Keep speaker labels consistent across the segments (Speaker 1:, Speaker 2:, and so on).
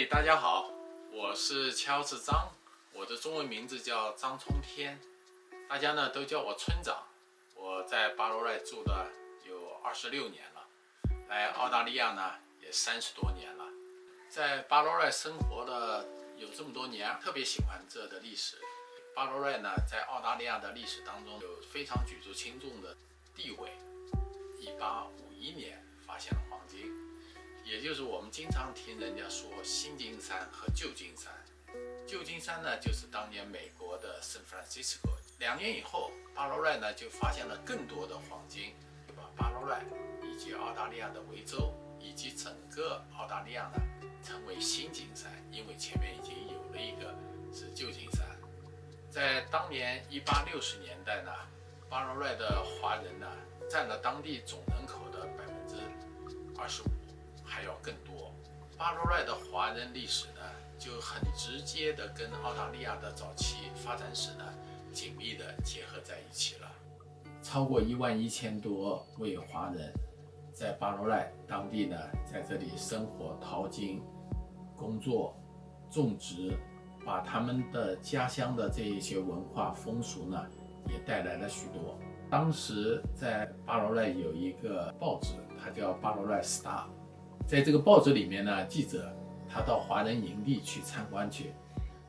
Speaker 1: 大家好，我是乔治张，我的中文名字叫张冲天，大家呢都叫我村长。我在巴罗赖住了有26年了，来澳大利亚呢也30多年了。在巴罗赖生活了有这么多年，特别喜欢这的历史。巴罗赖呢在澳大利亚的历史当中有非常举足轻重的地位。1851年发现了黄金，也就是我们经常听人家说新金山和旧金山。旧金山呢就是当年美国的 San Francisco。2年以后，巴罗赖呢就发现了更多的黄金，就把巴罗赖以及澳大利亚的维州以及整个澳大利亚呢称为新金山，因为前面已经有了一个是旧金山。在当年1860年代呢，巴罗赖的华人呢占了当地总人口的25%，还要更多。巴罗赖的华人历史呢，就很直接的跟澳大利亚的早期发展史呢紧密的结合在一起了。超过11000多位华人在巴罗赖当地呢，在这里生活、淘金、工作、种植，把他们的家乡的这一些文化风俗呢，也带来了许多。当时在巴罗赖有一个报纸，它叫巴罗赖 Star。在这个报纸里面呢，记者他到华人营地去参观去，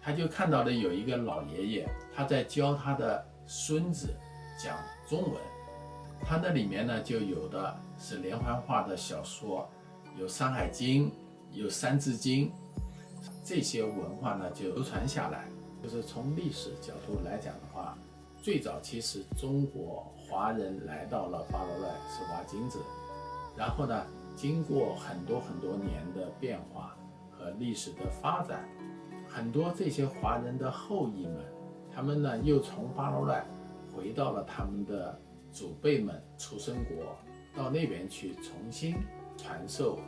Speaker 1: 他就看到了有一个老爷爷，他在教他的孙子讲中文。他那里面呢就有的是连环画的小说，有《山海经》，有《三字经》，这些文化呢就流传下来。就是从历史角度来讲的话，最早期是中国华人来到了巴罗赖是挖金子，然后呢经过很多年的变化和历史的发展，很多这些华人的后裔们，他们呢又从巴罗赖回到了他们的祖辈们出生国，到那边去重新传授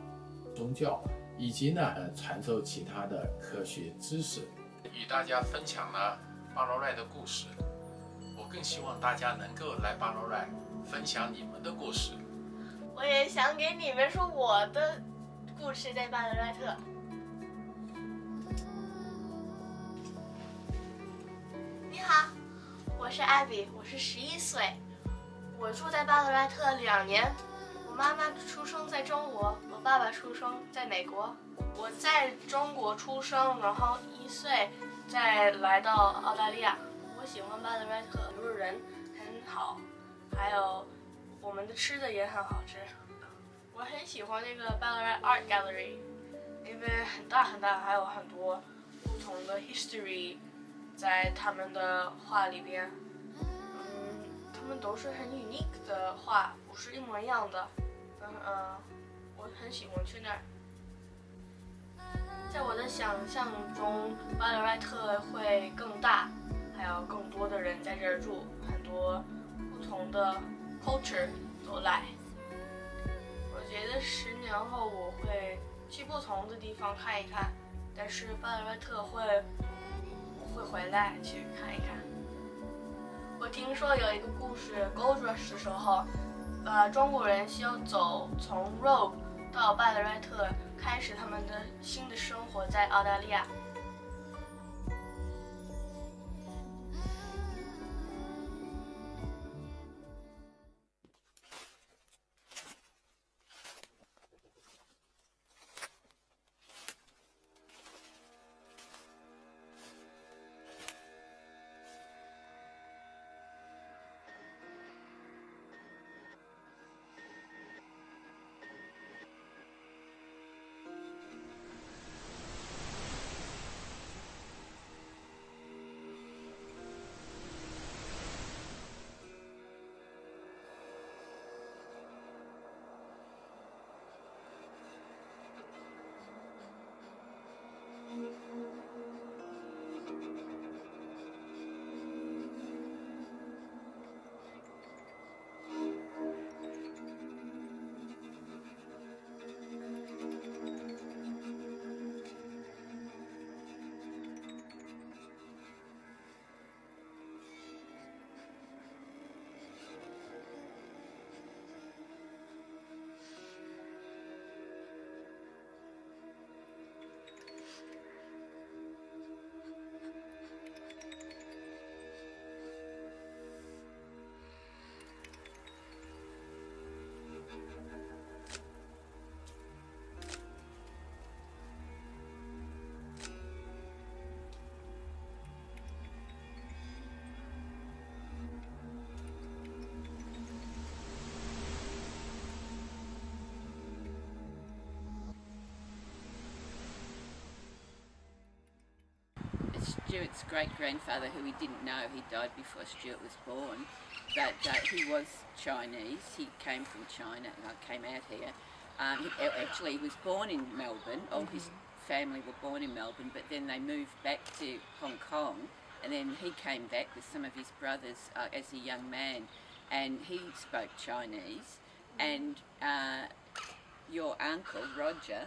Speaker 1: 宗教，以及呢传授其他的科学知识，与大家分享了巴罗赖的故事。我更希望大家能够来巴罗赖分享你们的故事。
Speaker 2: 我也想给你们说我的故事，在巴罗赖特。你好，我是艾比，我是11岁，我住在巴罗赖特2年。我妈妈出生在中国，我爸爸出生在美国。我在中国出生，然后1岁再来到澳大利亚。我喜欢巴罗赖特，就是人很好，还有我们的吃的也很好吃。我很喜欢那个巴罗赖 Art Gallery， 因为很大，还有很多不同的 history 在他们的画里边。他们都是很 unique 的画，不是一模一样的。我很喜欢去那儿。在我的想象中，巴罗赖特会更大，还有更多的人在这儿住，很多不同的 culture 都来。我觉得10年后我会去不同的地方看一看，但是巴罗赖特我会回来去看一看。我听说有一个故事 ，Gold Rush 的时候，中国人需要从 Rogue 到巴罗赖特，开始他们的新的生活在澳大利亚。
Speaker 3: Stuart's great-grandfather, who he didn't know, he died before Stuart was born, but he was Chinese. He came from China, came out here. He was born in Melbourne. All his family were born in Melbourne, but then they moved back to Hong Kong, and then he came back with some of his brothers as a young man, and he spoke Chinese. And your uncle, Roger,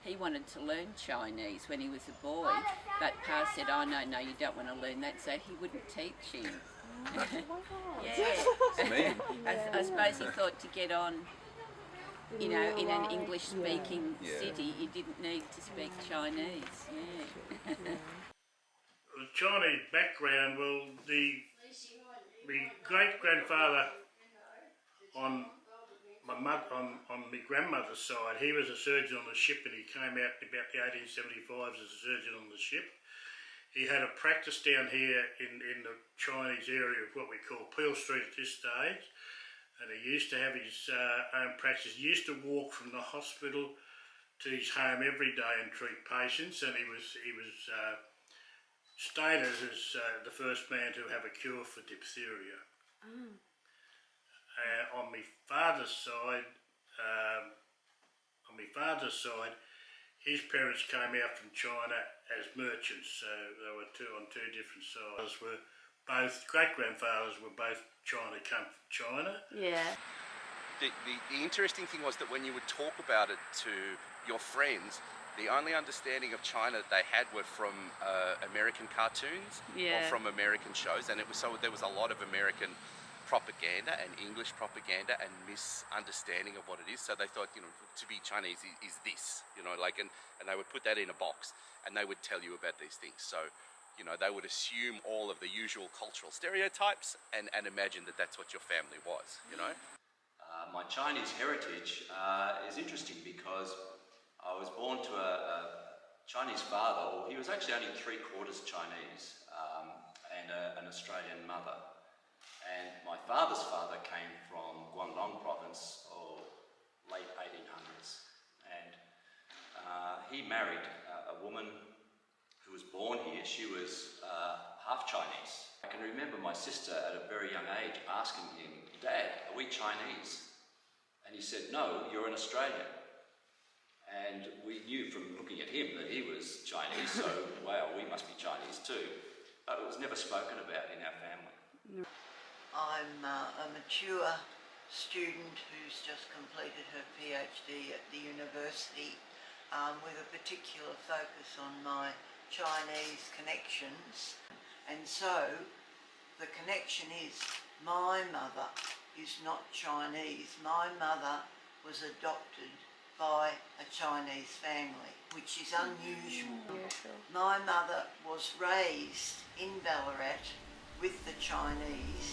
Speaker 3: he wanted to learn Chinese when he was a boy, but Pa said, oh no, you don't want to learn that, so he wouldn't teach him. Yeah. I suppose he thought to get on, in an English-speaking city, you didn't need to speak Chinese. Yeah.
Speaker 4: The Chinese background, well, the great-grandfather on my grandmother's side, he was a surgeon on the ship, and he came out in about the 1875s as a surgeon on the ship. He had a practice down here in the Chinese area of what we call Peel Street at this stage, and he used to have his own practice. He used to walk from the hospital to his home every day and treat patients, and he was stated as the first man to have a cure for diphtheria. On my father's side, his parents came out from China as merchants, so they were on two different sides. Both great-grandfathers were both China, come from China.
Speaker 2: Yeah.
Speaker 5: The interesting thing was that when you would talk about it to your friends, the only understanding of China that they had were from American cartoons or from American shows, and there was a lot of American propaganda and English propaganda and misunderstanding of what it is. So they thought, to be Chinese is this, and they would put that in a box and they would tell you about these things. So, they would assume all of the usual cultural stereotypes and imagine that that's what your family was,
Speaker 6: My Chinese heritage is interesting because I was born to a Chinese father, or he was actually only 3/4 Chinese, and an Australian mother. And my father's father came from Guangdong province, or late 1800s, and he married a woman who was born here. She was half Chinese. I can remember my sister at a very young age asking him, "Dad, are we Chinese?" And he said, "No, you're an Australian." And we knew from looking at him that he was Chinese, so wow, we must be Chinese too. But it was never spoken about in our family.
Speaker 7: I'm a mature student who's just completed her PhD at the university, with a particular focus on my Chinese connections. And so the connection is, my mother is not Chinese. My mother was adopted by a Chinese family, which is unusual. My mother was raised in Ballarat with the Chinese